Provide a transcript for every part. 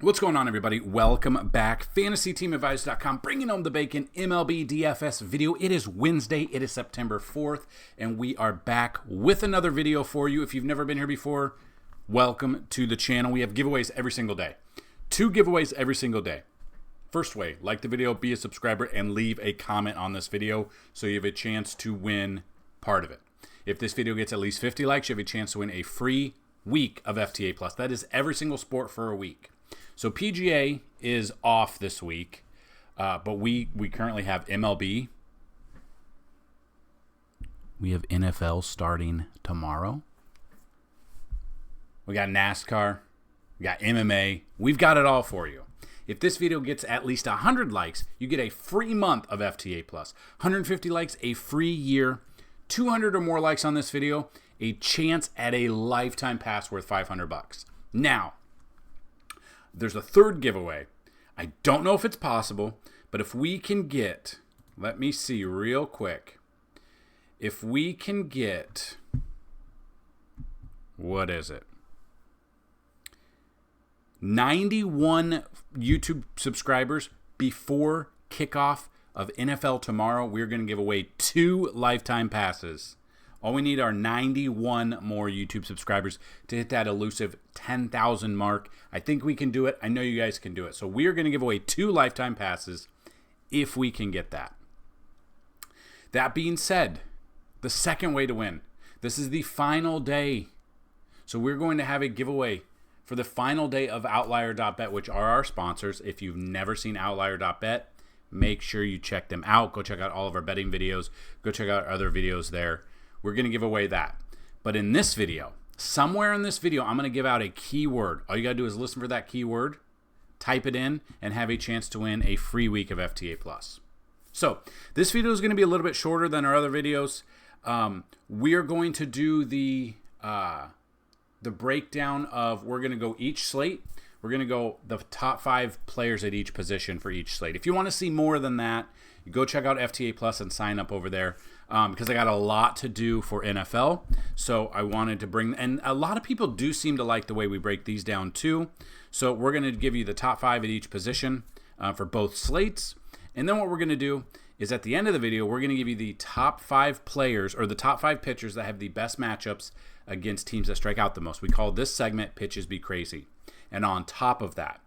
What's going on, everybody? Welcome back. FantasyTeamAdvisors.com, bringing home the bacon MLB DFS video. It is Wednesday. It is September 4th, and we are back with another video for you. If you've never been here before, welcome to the channel. We have giveaways every single day. 2 giveaways every single day. First way, like the video, be a subscriber, and leave a comment on this video so you have a chance to win part of it. If this video gets at least 50 likes, you have a chance to win a free week of FTA+. That is every single sport for a week. So PGA is off this week, but we currently have MLB. We have NFL starting tomorrow. We got NASCAR. We got MMA. We've got it all for you. If this video gets at least 100 likes, you get a free month of FTA+. 150 likes, a free year. 200 or more likes on this video, a chance at a lifetime pass worth $500. Now, there's a third giveaway. I don't know if it's possible, but if we can get, let me see real quick. If we can get, what is it? 91 YouTube subscribers before kickoff of NFL tomorrow, we're going to give away 2 lifetime passes. All we need are 91 more YouTube subscribers to hit that elusive 10,000 mark. I think we can do it. I know you guys can do it. So we are going to give away 2 lifetime passes if we can get that. That being said, the second way to win. This is the final day. So we're going to have a giveaway for the final day of Outlier.bet, which are our sponsors. If you've never seen Outlier.bet, make sure you check them out. Go check out all of our betting videos. Go check out other videos there. We're going to give away that. But in this video, somewhere in this video, I'm going to give out a keyword. All you got to do is listen for that keyword, type it in, and have a chance to win a free week of FTA+. So this video is going to be a little bit shorter than our other videos. We're going to do the breakdown of, we're going to go each slate. We're going to go the top 5 players at each position for each slate. If you want to see more than that, you go check out FTA+ and sign up over there. Because I got a lot to do for NFL, so I wanted to bring, and a lot of people do seem to like the way we break these down too. So we're going to give you the top 5 at each position for both slates, and then what we're going to do is at the end of the video, we're going to give you the top 5 players or the top 5 pitchers that have the best matchups against teams that strike out the most. We call this segment Pitches Be Crazy, and on top of that,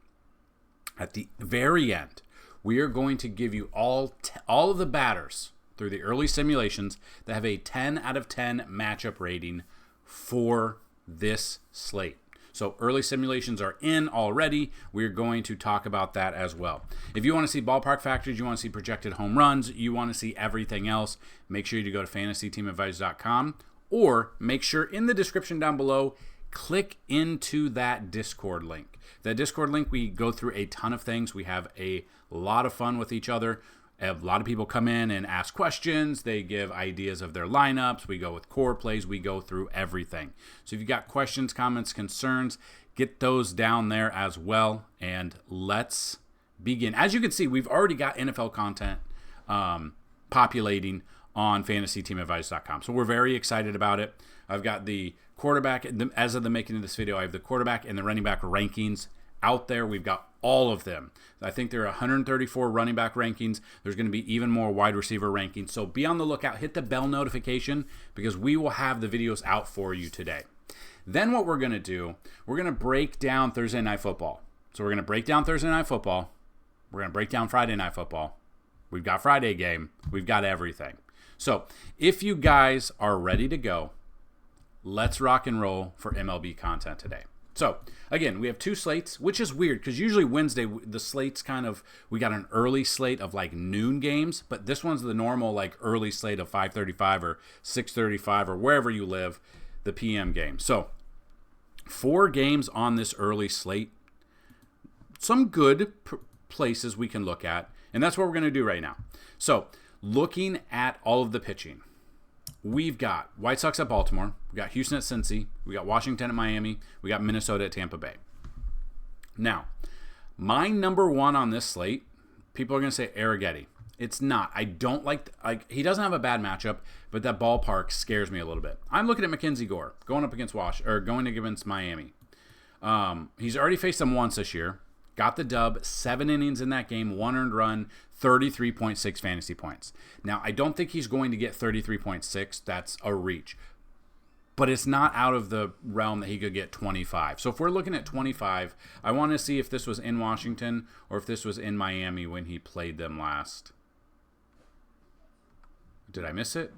at the very end, we are going to give you all of the batters through the early simulations that have a 10 out of 10 matchup rating for this slate. So early simulations are in already. We're going to talk about that as well. If you want to see ballpark factors, you want to see projected home runs, you want to see everything else, make sure you go to FantasyTeamAdvisors.com or make sure in the description down below, click into that Discord link. That Discord link, we go through a ton of things. We have a lot of fun with each other. A lot of people come in and ask questions. They give ideas of their lineups. We go with core plays. We go through everything. So if you've got questions, comments, concerns, get those down there as well. And let's begin. As you can see, we've already got NFL content populating on FantasyTeamAdvisors.com. So we're very excited about it. I've got the quarterback, as of the making of this video, I have the quarterback and the running back rankings out there. We've got all of them. I think there are 134 running back rankings. There's going to be even more wide receiver rankings. So be on the lookout. Hit the bell notification because we will have the videos out for you today. Then what we're going to do, we're going to break down Thursday Night Football. So we're going to break down Thursday Night Football. We're going to break down Friday Night Football. We've got Friday game. We've got everything. So if you guys are ready to go, let's rock and roll for MLB content today. So, again, we have 2 slates, which is weird because usually Wednesday, the slate's kind of, we got an early slate of like noon games, but this one's the normal like early slate of 5:35 or 6:35 or wherever you live, the PM game. So, 4 games on this early slate, some good places we can look at, and that's what we're going to do right now. So, looking at all of the pitching. We've got White Sox at Baltimore. We got Houston at Cincy. We got Washington at Miami. We got Minnesota at Tampa Bay. Now, my number 1 on this slate, people are going to say Arrighetti. It's not. I don't like he doesn't have a bad matchup, but that ballpark scares me a little bit. I'm looking at Mackenzie Gore going up against going against Miami. He's already faced them once this year. Got the dub, 7 innings in that game, 1 earned run, 33.6 fantasy points. Now, I don't think he's going to get 33.6. That's a reach. But it's not out of the realm that he could get 25. So if we're looking at 25, I want to see if this was in Washington or if this was in Miami when he played them last. Did I miss it?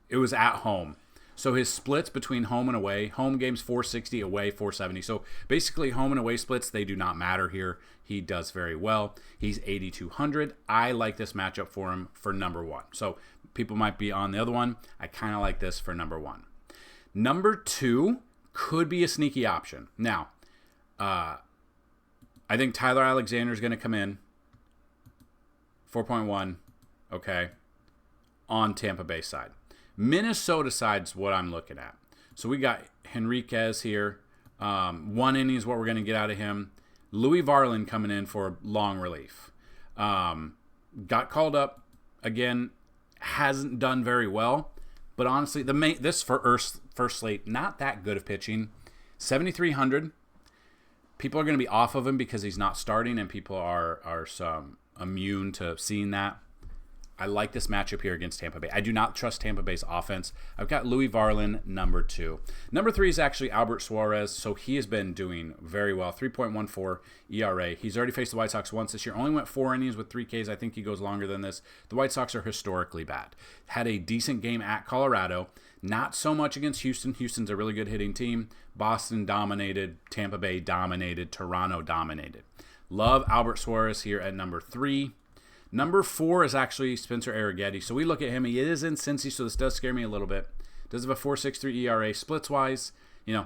It was at home. So his splits between home and away, home games 460, away 470. So basically home and away splits, they do not matter here. He does very well. He's 8,200. I like this matchup for him for number 1. So people might be on the other one. I kind of like this for number 1. Number 2 could be a sneaky option. Now, I think Tyler Alexander is going to come in. 4.1, okay, on Tampa Bay side. Minnesota side's what I'm looking at. So we got Henriquez here. 1 inning is what we're going to get out of him. Louis Varland coming in for long relief. Got called up again. Hasn't done very well. But honestly, this first slate, not that good of pitching. 7,300. People are going to be off of him because he's not starting, and people are some immune to seeing that. I like this matchup here against Tampa Bay. I do not trust Tampa Bay's offense. I've got Louis Varland, number 2. Number 3 is actually Albert Suarez, so he has been doing very well. 3.14 ERA. He's already faced the White Sox once this year. Only went 4 innings with 3 Ks. I think he goes longer than this. The White Sox are historically bad. Had a decent game at Colorado. Not so much against Houston. Houston's a really good hitting team. Boston dominated. Tampa Bay dominated. Toronto dominated. Love Albert Suarez here at number 3. Number 4 is actually Spencer Arrighetti. So we look at him. He is in Cincy, so this does scare me a little bit. Does have a 4.63 ERA. Splits-wise,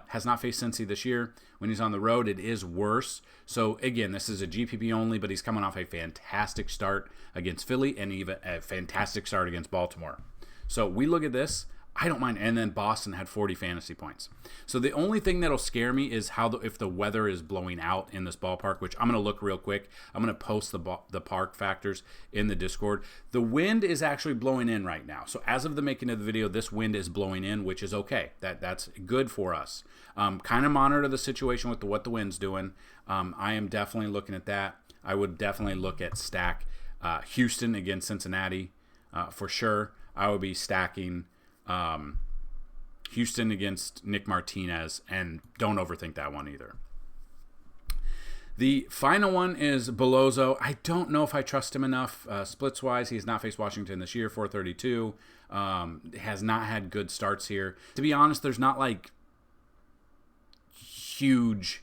has not faced Cincy this year. When he's on the road, it is worse. So, again, this is a GPP only, but he's coming off a fantastic start against Philly and even a fantastic start against Baltimore. So we look at this. I don't mind. And then Boston had 40 fantasy points. So the only thing that'll scare me is if the weather is blowing out in this ballpark, which I'm going to look real quick. I'm going to post the park factors in the Discord. The wind is actually blowing in right now. So as of the making of the video, this wind is blowing in, which is okay. That's good for us. Kind of monitor the situation with what the wind's doing. I am definitely looking at that. I would definitely look at stack Houston against Cincinnati for sure. I would be stacking Houston against Nick Martinez, and don't overthink that one either. The final one is Belozo. I don't know if I trust him enough. Splits-wise, he has not faced Washington this year, 432. Has not had good starts here. To be honest, there's not like huge...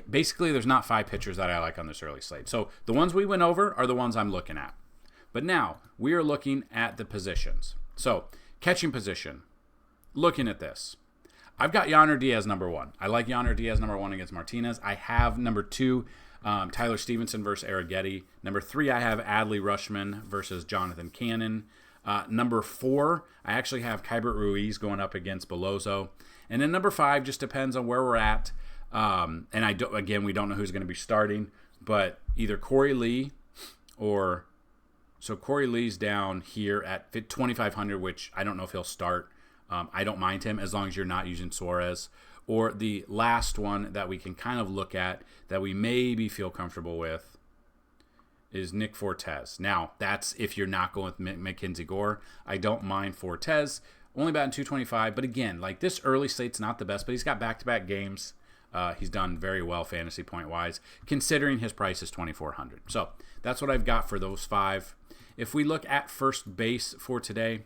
basically, there's not 5 pitchers that I like on this early slate. So the ones we went over are the ones I'm looking at. But now, we are looking at the positions. So, catching position. Looking at this. I've got Yonder Diaz number 1. I like Yonder Diaz number 1 against Martinez. I have number 2, Tyler Stevenson versus Arrighetti. Number 3, I have Adley Rutschman versus Jonathan Cannon. Number 4, I actually have Keibert Ruiz going up against Belozo. And then number 5 just depends on where we're at. And we don't know who's going to be starting. But either Corey Lee or... So Corey Lee's down here at 2,500, which I don't know if he'll start. I don't mind him as long as you're not using Suarez. Or the last one that we can kind of look at that we maybe feel comfortable with is Nick Fortes. Now, that's if you're not going with Mackenzie Gore. I don't mind Fortes. Only batting 225. But again, like this early slate's not the best, but he's got back-to-back games. He's done very well fantasy point-wise, considering his price is 2,400. So that's what I've got for those 5. If we look at first base for today,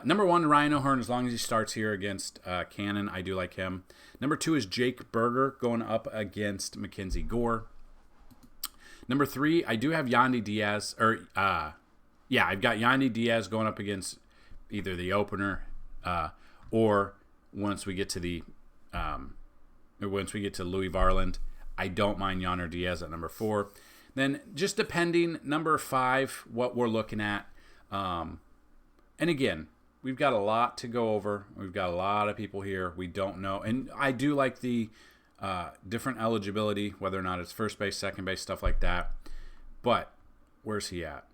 number 1, Ryan O'Hearn, as long as he starts here against Cannon, I do like him. Number 2 is Jake Berger going up against Mackenzie Gore. Number 3, I do have Yandy Diaz, I've got Yandy Diaz going up against either the opener or once we get to Louis Varland. I don't mind Yonder Diaz at number 4. Then just depending, number 5, what we're looking at. And again, we've got a lot to go over. We've got a lot of people here. We don't know. And I do like the different eligibility, whether or not it's first base, second base, stuff like that. But where's he at?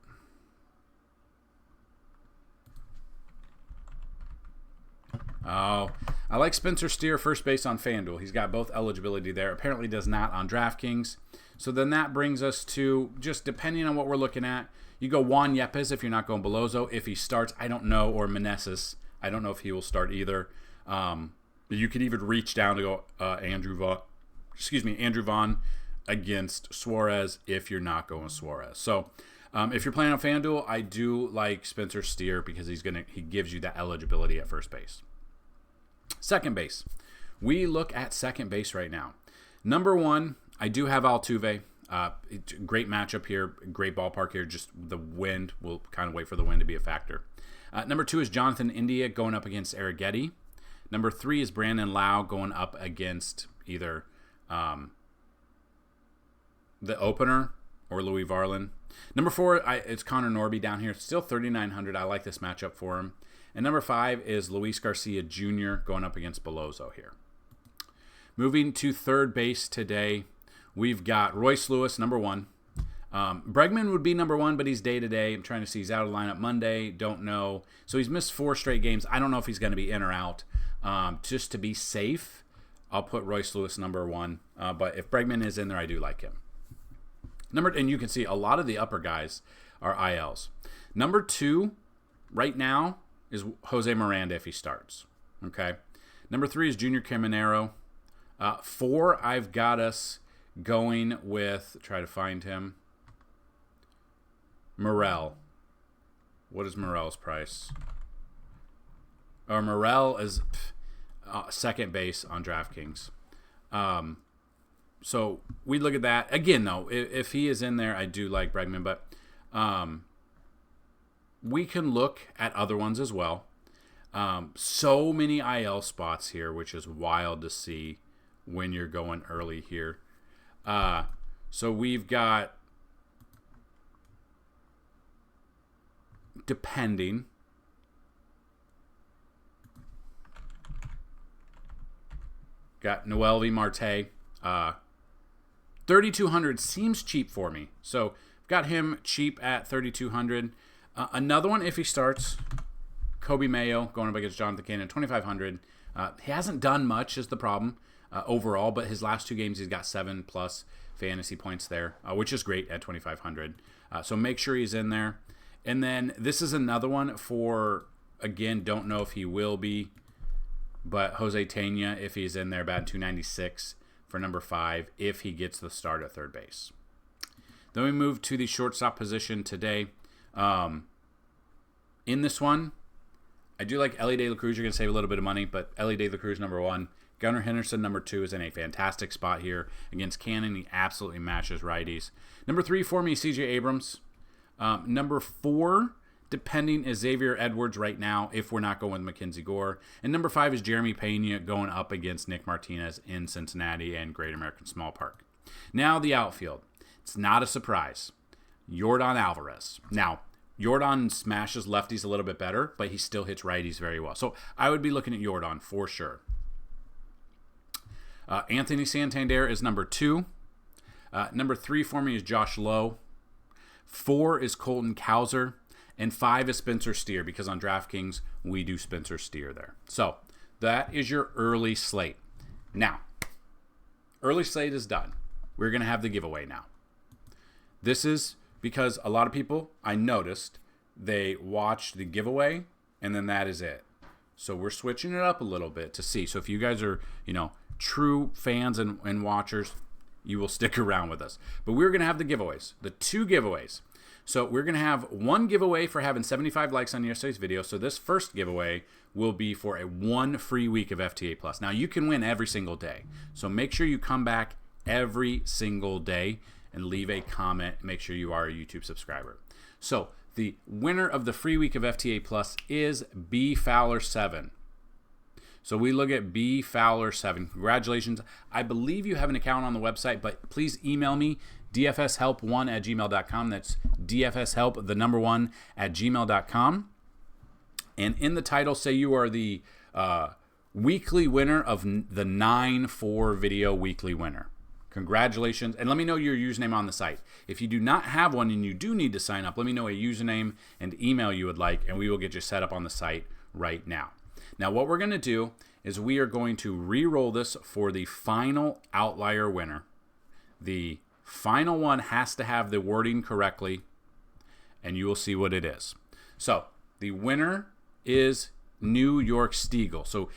Oh, I like Spencer Steer first base on Fanduel. He's got both eligibility there. Apparently does not on DraftKings. So then that brings us to, just depending on what we're looking at, you go Juan Yepes if you're not going Belozo. If he starts, I don't know, or Meneses. I don't know if he will start either. You could even reach down to go Andrew Vaughn against Suarez if you're not going Suarez. So if you're playing on FanDuel, I do like Spencer Steer because he gives you that eligibility at first base. Second base. We look at second base right now. Number 1, I do have Altuve. Great matchup here. Great ballpark here. Just the wind. We'll kind of wait for the wind to be a factor. Number 2 is Jonathan India going up against Arrighetti. Number 3 is Brandon Lau going up against either the opener or Louis Varland. Number 4, it's Connor Norby down here. Still 3,900. I like this matchup for him. And number 5 is Luis Garcia Jr. going up against Belozo here. Moving to third base today, we've got Royce Lewis, number 1. Bregman would be number 1, but he's day-to-day. I'm trying to see. He's out of the lineup Monday. Don't know. So he's missed 4 straight games. I don't know if he's going to be in or out. Just to be safe, I'll put Royce Lewis number 1. But if Bregman is in there, I do like him. And you can see a lot of the upper guys are ILs. Number 2 right now is Jose Miranda if he starts. Okay. Number 3 is Junior Caminero. 4, I've got us going with, try to find him, Morel. What is Morel's price? Morel is second base on DraftKings. So we look at that. Again, though, if he is in there, I do like Bregman, but we can look at other ones as well. So many IL spots here, which is wild to see when you're going early here. So we've got, depending, got Noelvi Marte. 3,200 seems cheap for me. So got him cheap at 3,200. Another one, if he starts, Kobe Mayo going up against Jonathan Cannon, 2,500. He hasn't done much is the problem overall, but his last 2 games he's got 7+ fantasy points there, which is great at 2,500. So make sure he's in there. And then this is another one for, again, don't know if he will be, but Jose Tena, if he's in there, batting 296 for number 5, if he gets the start at third base. Then we move to the shortstop position today. In this one, I do like Ellie De La Cruz. You're going to save a little bit of money, but Ellie De La Cruz, number 1. Gunnar Henderson, number 2, is in a fantastic spot here against Cannon. He absolutely mashes righties. Number 3 for me, CJ Abrams. Number 4, depending, is Xavier Edwards right now, if we're not going with Mackenzie Gore. And number 5 is Jeremy Pena going up against Nick Martinez in Cincinnati and Great American Small Park. Now the outfield. It's not a surprise. Yordan Alvarez. Now, Yordan smashes lefties a little bit better, but he still hits righties very well. So I would be looking at Yordan for sure. Anthony Santander is number 2. Number 3 for me is Josh Lowe. 4 is Colton Cowser. And 5 is Spencer Steer, because on DraftKings, we do Spencer Steer there. So that is your early slate. Now, early slate is done. We're going to have the giveaway now. This is because a lot of people, I noticed, they watched the giveaway, and then that is it. So we're switching it up a little bit to see. So if you guys are, true fans and watchers, you will stick around with us. But we're going to have the giveaways, the 2 giveaways. So we're going to have one giveaway for having 75 likes on yesterday's video. So this first giveaway will be for a 1 free week of FTA+. Now, you can win every single day. So make sure you come back every single day and leave a comment. Make sure you are a YouTube subscriber. So the winner of the free week of FTA+ is B Fowler 7. So we look at B Fowler 7. Congratulations. I believe you have an account on the website, but please email me, dfshelp1@gmail.com. That's dfshelp, the number 1, @gmail.com. And in the title, say you are the weekly winner of the 9-4 video weekly winner. Congratulations. And let me know your username on the site. If you do not have one and you do need to sign up, let me know a username and email you would like, and we will get you set up on the site right now. Now, what we're going to do is we are going to re-roll this for the final outlier winner. The final one has to have the wording correctly, and you will see what it is. So the winner is New York Stiegel. So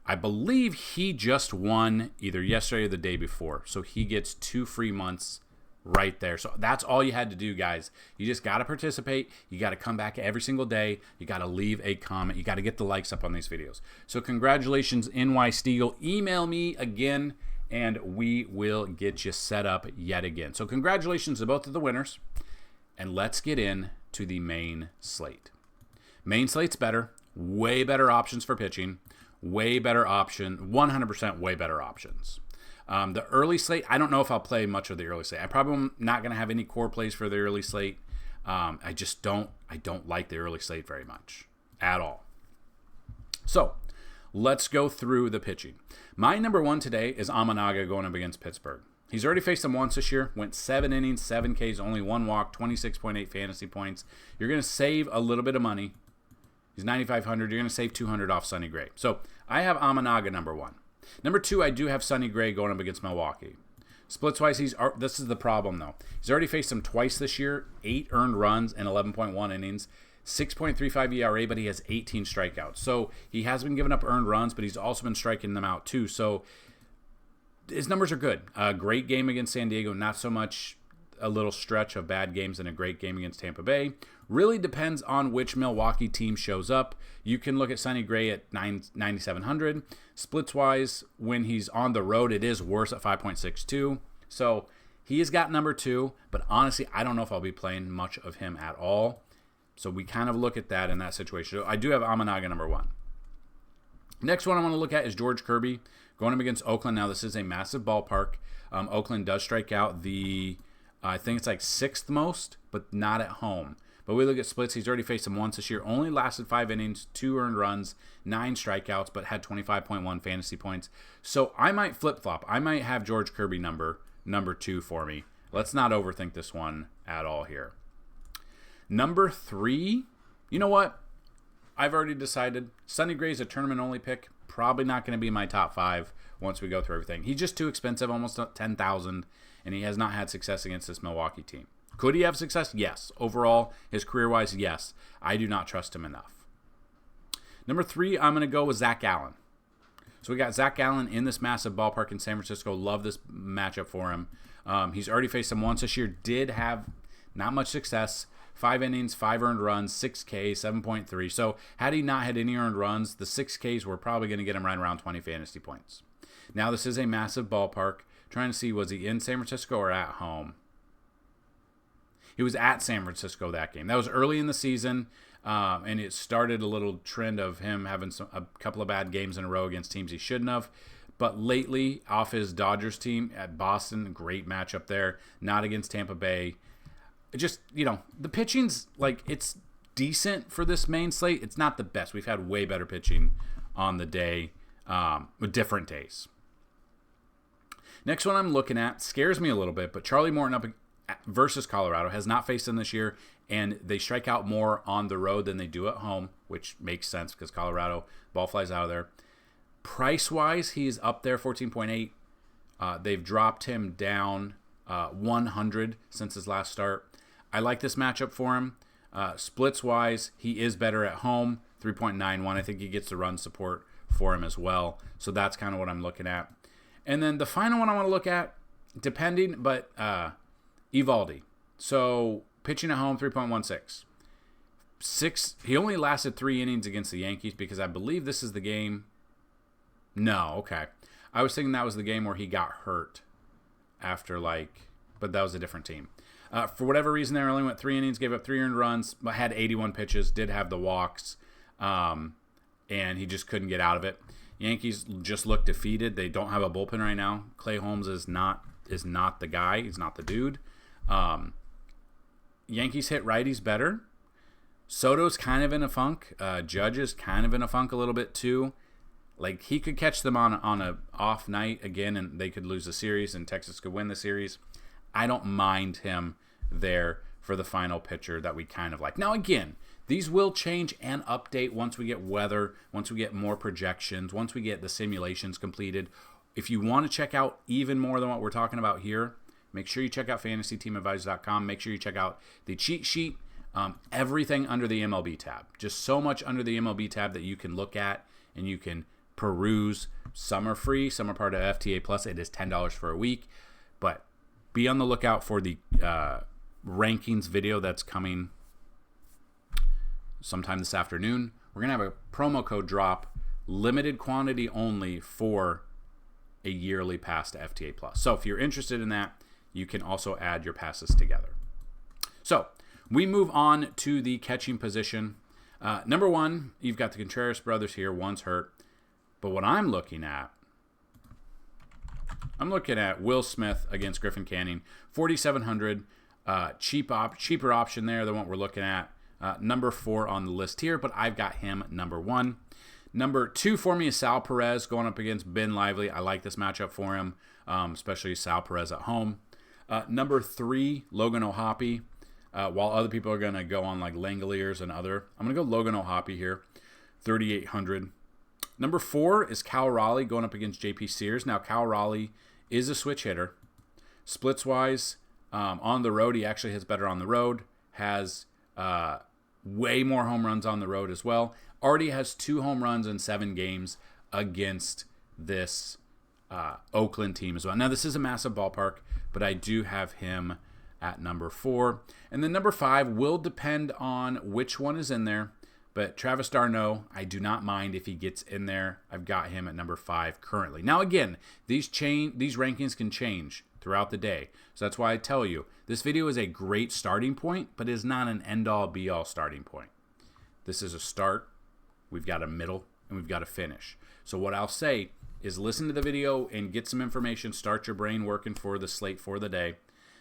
I believe he just won either yesterday or the day before. So he gets 2 free months right there. So that's all you had to do, guys. You just got to participate. You got to come back every single day. You got to leave a comment. You got to get the likes up on these videos. So congratulations, NY Stiegel. Email me again, and we will get you set up yet again. So congratulations to both of the winners. And let's get into the main slate. Main slate's better. Way better options for pitching. Way better option. 100% way better options. The early slate, I don't know if I'll play much of the early slate. I probably am not going to have any core plays for the early slate. I don't like the early slate very much at all. So let's go through the pitching. My number one today is Amanaga going up against Pittsburgh. He's already faced them once this year, went 7 innings, 7 Ks, only 1 walk, 26.8 fantasy points. You're going to save a little bit of money. He's 9,500. You're going to save 200 off Sonny Gray. So I have Amanaga number one. Number two, I do have Sonny Gray going up against Milwaukee. Splits-wise, this is the problem, though. He's already faced them twice this year, 8 earned runs and 11.1 innings, 6.35 ERA, but he has 18 strikeouts. So he has been giving up earned runs, but he's also been striking them out, too. So his numbers are good. Great game against San Diego, not so much a little stretch of bad games and a great game against Tampa Bay. Really depends on which Milwaukee team shows up. You can look at Sonny Gray at 9,700. Splits-wise, when he's on the road, it is worse at 5.62. So he has got number two, but honestly, I don't know if I'll be playing much of him at all. So we kind of look at that in that situation. I do have Amanaga number one. Next one I want to look at is George Kirby going up against Oakland. Now, this is a massive ballpark. Oakland does strike out I think it's like 6th most, but not at home. But we look at splits. He's already faced them once this year. Only lasted 5 innings, 2 earned runs, 9 strikeouts, but had 25.1 fantasy points. So I might flip-flop. I might have George Kirby number 2 for me. Let's not overthink this one at all here. Number 3, you know what? I've already decided. Sonny Gray's a tournament-only pick. Probably not going to be my top 5 once we go through everything. He's just too expensive, almost 10,000, and he has not had success against this Milwaukee team. Could he have success? Yes. Overall, his career-wise, yes. I do not trust him enough. Number 3, I'm going to go with Zach Allen. So we got Zach Allen in this massive ballpark in San Francisco. Love this matchup for him. He's already faced him once this year. Did have not much success. 5 innings, 5 earned runs, 6 Ks, 7.3. So had he not had any earned runs, the 6 Ks were probably going to get him right around 20 fantasy points. Now this is a massive ballpark. Trying to see, was he in San Francisco or at home? He was at San Francisco that game. That was early in the season, and it started a little trend of him having a couple of bad games in a row against teams he shouldn't have. But lately, off his Dodgers team at Boston, great matchup there. Not against Tampa Bay. Just, the pitching's, it's decent for this main slate. It's not the best. We've had way better pitching on the day with different days. Next one I'm looking at scares me a little bit, but Charlie Morton up versus Colorado has not faced them this year, and they strike out more on the road than they do at home, which makes sense because Colorado, ball flies out of there. Price-wise, he's up there, 14.8. They've dropped him down 100 since his last start. I like this matchup for him. Splits-wise, he is better at home, 3.91. I think he gets the run support for him as well. So that's kind of what I'm looking at. And then the final one I want to look at, depending, but Eovaldi. So pitching at home, 3.16. He only lasted 3 innings against the Yankees because I believe this is the game. No, okay. I was thinking that was the game where he got hurt after but that was a different team. For whatever reason, they only went 3 innings, gave up 3 earned runs, but had 81 pitches, did have the walks, and he just couldn't get out of it. Yankees just look defeated. They don't have a bullpen right now. Clay Holmes is not the guy. He's not the dude. Yankees hit righties better. Soto's kind of in a funk. Judge is kind of in a funk a little bit too. He could catch them on a off night again, and they could lose the series, and Texas could win the series. I don't mind him there for the final pitcher that we kind of like. Now, again, These will change and update once we get weather, once we get more projections, once we get the simulations completed. If you want to check out even more than what we're talking about here, make sure you check out FantasyTeamAdvisors.com. Make sure you check out the cheat sheet, everything under the MLB tab. Just so much under the MLB tab that you can look at and you can peruse. Some are free, some are part of FTA Plus. It is $10 for a week, but be on the lookout for the rankings video that's coming sometime this afternoon. We're going to have a promo code drop, limited quantity only, for a yearly pass to FTA Plus. So if you're interested in that, you can also add your passes together. So we move on to the catching position. Number one, you've got the Contreras brothers here. One's hurt. But what I'm looking at Will Smith against Griffin Canning, 4,700. Cheaper option there than what we're looking at. Number 4 on the list here, but I've got him number 1. Number 2 for me is Sal Perez going up against Ben Lively. I like this matchup for him, especially Sal Perez at home. Number 3, Logan O'Hoppe. While other people are going to go on like Langoliers and other, I'm going to go Logan O'Hoppe here, 3,800. Number 4 is Cal Raleigh going up against JP Sears. Now, Cal Raleigh is a switch hitter. Splits-wise, on the road, he actually hits better on the road, has way more home runs on the road as well. Already has 2 home runs in 7 games against this Oakland team as well. Now, this is a massive ballpark, but I do have him at number 4. And then number 5 will depend on which one is in there. But Travis d'Arnaud, I do not mind if he gets in there. I've got him at number 5 currently. Now, again, these rankings can change throughout the day. So that's why I tell you, this video is a great starting point, but is not an end-all, be-all starting point. This is a start, we've got a middle, and we've got a finish. So what I'll say is listen to the video and get some information, start your brain working for the slate for the day.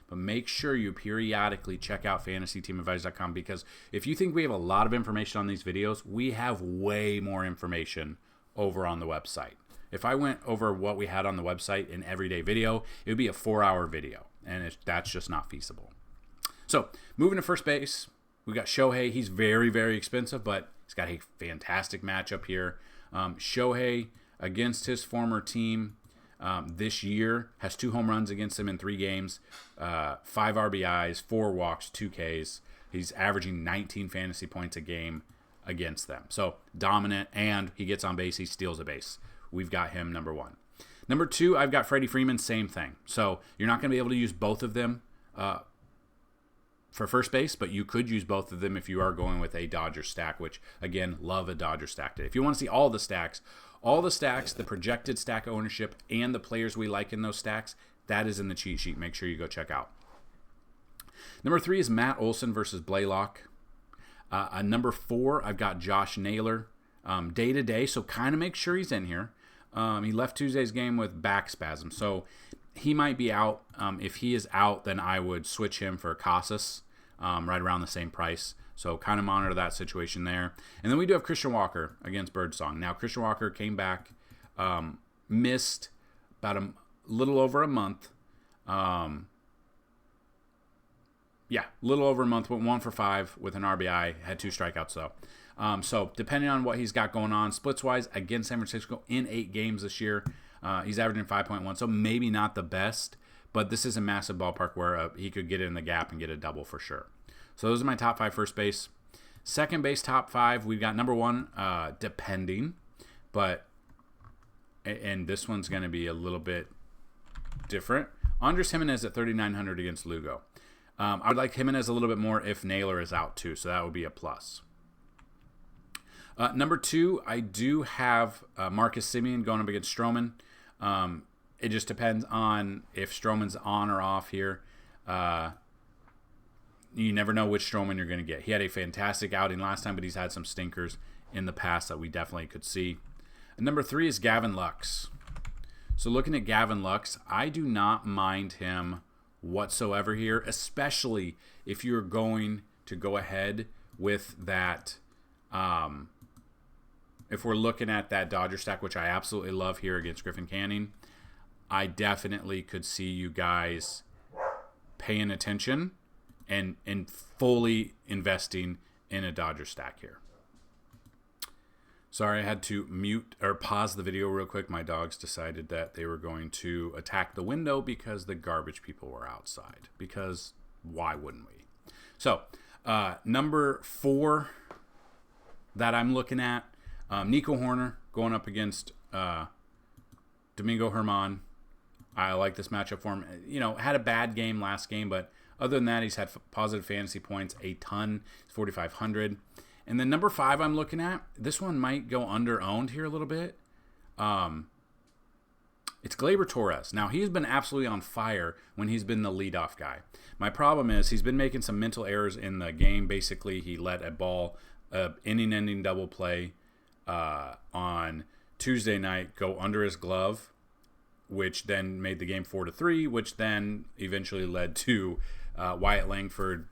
But make sure you periodically check out FantasyTeamAdvisors.com, because if you think we have a lot of information on these videos, we have way more information over on the website. If I went over what we had on the website in everyday video, it would be a 4-hour video, and that's just not feasible. So moving to first base, we got Shohei. He's very, very expensive, but he's got a fantastic matchup here. Shohei against his former team this year has 2 home runs against him in 3 games, 5 RBIs, 4 walks, 2 Ks. He's averaging 19 fantasy points a game against them. So dominant, and he gets on base, he steals a base. We've got him number 1. Number 2, I've got Freddie Freeman, same thing. So you're not going to be able to use both of them for first base, but you could use both of them if you are going with a Dodger stack, which, again, love a Dodger stack today. If you want to see all the stacks, the projected stack ownership, and the players we like in those stacks, that is in the cheat sheet. Make sure you go check out. Number 3 is Matt Olson versus Blaylock. Number 4, I've got Josh Naylor. Day-to-day, so kind of make sure he's in here. He left Tuesday's game with back spasm, so he might be out. If he is out, then I would switch him for Casas, right around the same price. So kind of monitor that situation there. And then we do have Christian Walker against Birdsong. Now, Christian Walker came back, missed about a little over a month. Little over a month, went 1 for 5 with an RBI, had 2 strikeouts though. So depending on what he's got going on, splits-wise, against San Francisco in 8 games this year, he's averaging 5.1, so maybe not the best, but this is a massive ballpark where he could get in the gap and get a double for sure. So those are my top 5 first base. Second base, top 5, we've got number 1, depending, and this one's going to be a little bit different. Andres Jimenez at 3,900 against Lugo. I would like Jimenez a little bit more if Naylor is out too, so that would be a plus. Number 2, I do have Marcus Semien going up against Stroman. It just depends on if Stroman's on or off here. You never know which Stroman you're going to get. He had a fantastic outing last time, but he's had some stinkers in the past that we definitely could see. And number 3 is Gavin Lux. So looking at Gavin Lux, I do not mind him whatsoever here, especially if you're going to go ahead with that. If we're looking at that Dodger stack, which I absolutely love here against Griffin Canning, I definitely could see you guys paying attention and fully investing in a Dodger stack here. Sorry, I had to mute or pause the video real quick. My dogs decided that they were going to attack the window because the garbage people were outside. Because why wouldn't we? So, number 4 that I'm looking at, Nico Horner going up against Domingo Germán. I like this matchup for him. You know, had a bad game last game, but other than that, he's had positive fantasy points a ton. It's 4,500. And then number 5 I'm looking at, this one might go under-owned here a little bit. It's Gleyber Torres. Now, he's been absolutely on fire when he's been the leadoff guy. My problem is he's been making some mental errors in the game. Basically, he let a ball, inning-ending double play on Tuesday night go under his glove, which then made the game 4-3, which then eventually led to Wyatt Langford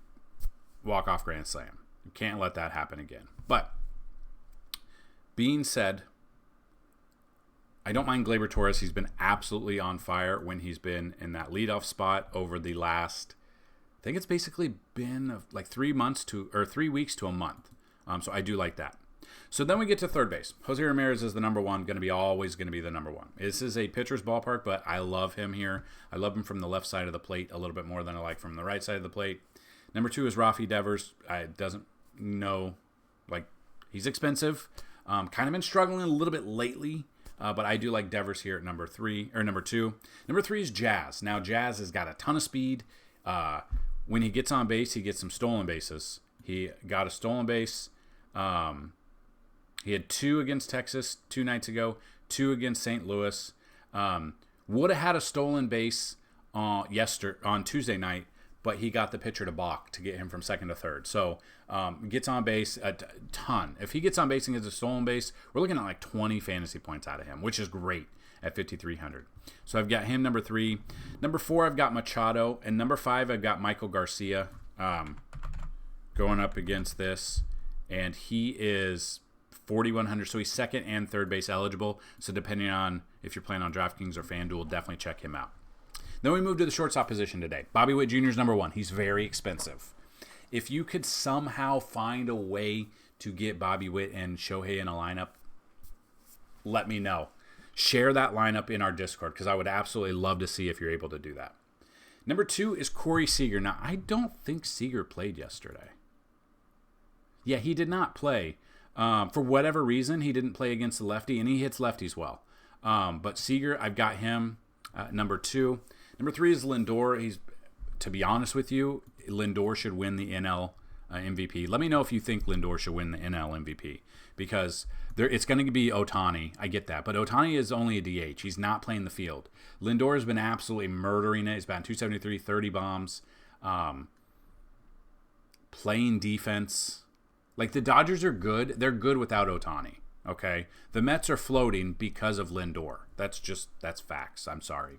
walk-off grand slam. You can't let that happen again. But, being said, I don't mind Gleyber Torres. He's been absolutely on fire when he's been in that leadoff spot over the last, I think it's basically been like 3 weeks to a month. So I do like that. So then we get to third base. Jose Ramirez is the number 1, always going to be the number 1. This is a pitcher's ballpark, but I love him here. I love him from the left side of the plate a little bit more than I like from the right side of the plate. Number 2 is Rafi Devers. He's expensive. Kind of been struggling a little bit lately, but I do like Devers here at number 2. Number 3 is Jazz. Now, Jazz has got a ton of speed. When he gets on base, he gets some stolen bases. He got a stolen base. He had 2 against Texas 2 nights ago, 2 against St. Louis. Would have had a stolen base on Tuesday night, but he got the pitcher to balk to get him from second to third. So gets on base a ton. If he gets on base and gets a stolen base, we're looking at like 20 fantasy points out of him, which is great at 5,300. So I've got him number 3. Number 4, I've got Machado. And number 5, I've got Michael Garcia going up against this. And he is 4,100, so he's second and third base eligible. So depending on if you're playing on DraftKings or FanDuel, definitely check him out. Then we move to the shortstop position today. Bobby Witt Jr. is number 1. He's very expensive. If you could somehow find a way to get Bobby Witt and Shohei in a lineup, let me know. Share that lineup in our Discord because I would absolutely love to see if you're able to do that. Number 2 is Corey Seager. Now, I don't think Seager played yesterday. Yeah, he did not play. For whatever reason, he didn't play against the lefty, and he hits lefties well. But Seager, I've got him number 2. Number 3 is Lindor. To be honest with you, Lindor should win the NL MVP. Let me know if you think Lindor should win the NL MVP because it's going to be Ohtani. I get that. But Ohtani is only a DH. He's not playing the field. Lindor has been absolutely murdering it. He's batting 273, 30 bombs, playing defense. Like, the Dodgers are good. They're good without Ohtani, okay? The Mets are floating because of Lindor. That's facts. I'm sorry.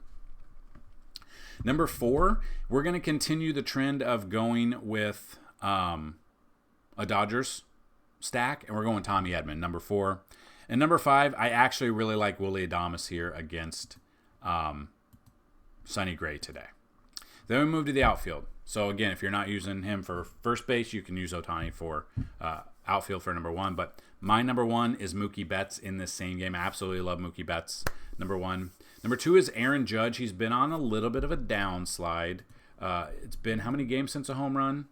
Number 4, we're going to continue the trend of going with a Dodgers stack, and we're going Tommy Edman, number 4. And number 5, I actually really like Willy Adames here against Sonny Gray today. Then we move to the outfield. So, again, if you're not using him for first base, you can use Ohtani for outfield for number 1. But my number 1 is Mookie Betts in this same game. I absolutely love Mookie Betts, number 1. Number 2 is Aaron Judge. He's been on a little bit of a downslide. It's been how many games since a home run?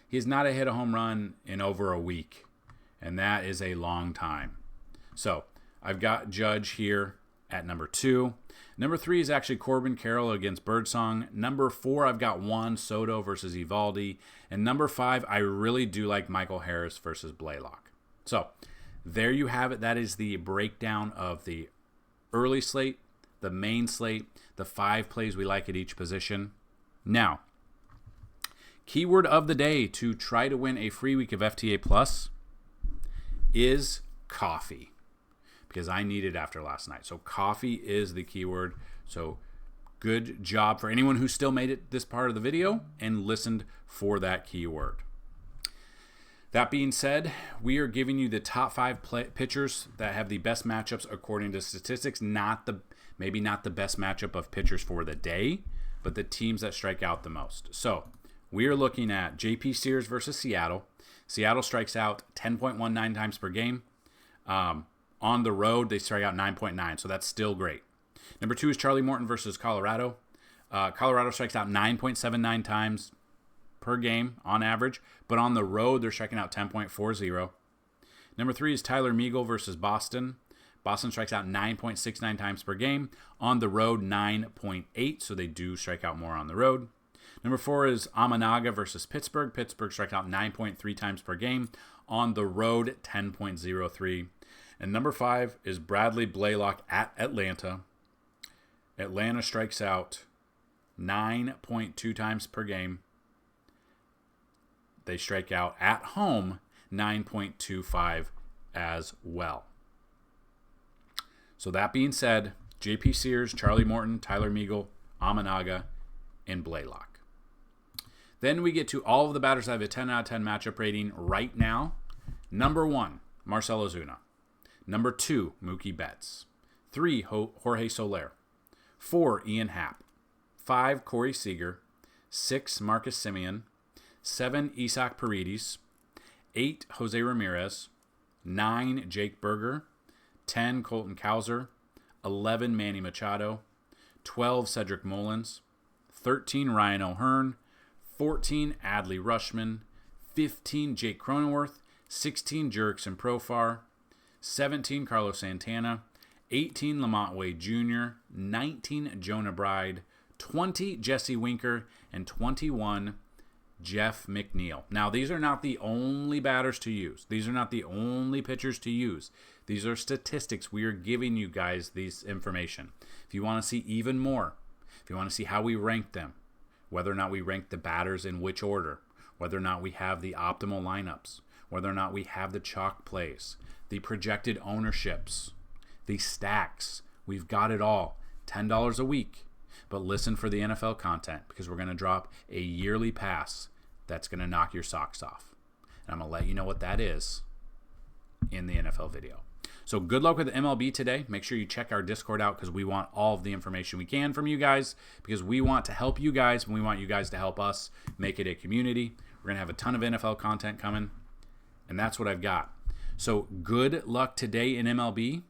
He's not hit a home run in over a week, and that is a long time. So, I've got Judge here at number 2. Number 3 is actually Corbin Carroll against Birdsong. Number 4, I've got Juan Soto versus Evaldi. And number 5, I really do like Michael Harris versus Blaylock. So, there you have it. That is the breakdown of the early slate, the main slate, the 5 plays we like at each position. Now, keyword of the day to try to win a free week of FTA Plus is coffee. Because I need it after last night. So coffee is the keyword. So good job for anyone who still made it this part of the video and listened for that keyword. That being said, we are giving you the top 5 pitchers that have the best matchups according to statistics. Maybe not the best matchup of pitchers for the day, but the teams that strike out the most. So we are looking at JP Sears versus Seattle. Seattle strikes out 10.19 times per game. On the road, they strike out 9.9, so that's still great. Number 2 is Charlie Morton versus Colorado. Colorado strikes out 9.79 times per game on average, but on the road, they're striking out 10.40. Number 3 is Tyler Meagle versus Boston. Boston strikes out 9.69 times per game. On the road, 9.8, so they do strike out more on the road. Number 4 is Amanaga versus Pittsburgh. Pittsburgh strikes out 9.3 times per game. On the road, 10.03. And number 5 is Bradley Blaylock at Atlanta. Atlanta strikes out 9.2 times per game. They strike out at home 9.25 as well. So that being said, JP Sears, Charlie Morton, Tyler Meagle, Amanaga, and Blaylock. Then we get to all of the batters that have a 10 out of 10 matchup rating right now. Number 1, Marcell Ozuna. Number 2, Mookie Betts. 3, Jorge Soler. 4, Ian Happ. 5, Corey Seager. 6, Marcus Semien. 7, Isaac Paredes. 8, Jose Ramirez. 9, Jake Berger. 10, Colton Cowser. 11, Manny Machado. 12, Cedric Mullins. 13, Ryan O'Hearn. 14, Adley Rutschman. 15, Jake Cronenworth. 16, Jurickson Profar. 17, Carlos Santana. 18, Lamont Wade Jr. 19, Jonah Bride. 20, Jesse Winker. And 21, Jeff McNeil. Now, these are not the only batters to use. These are not the only pitchers to use. These are statistics. We are giving you guys this information. If you want to see even more, if you want to see how we rank them, whether or not we rank the batters in which order, whether or not we have the optimal lineups, whether or not we have the chalk plays, the projected ownerships, the stacks, we've got it all. $10 a week. But listen for the NFL content, because we're going to drop a yearly pass that's going to knock your socks off. And I'm going to let you know what that is in the NFL video. So good luck with MLB today. Make sure you check our Discord out, because we want all of the information we can from you guys, because we want to help you guys and we want you guys to help us make it a community. We're going to have a ton of NFL content coming, and that's what I've got. So good luck today in MLB.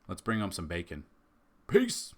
Let's bring home some bacon. Peace.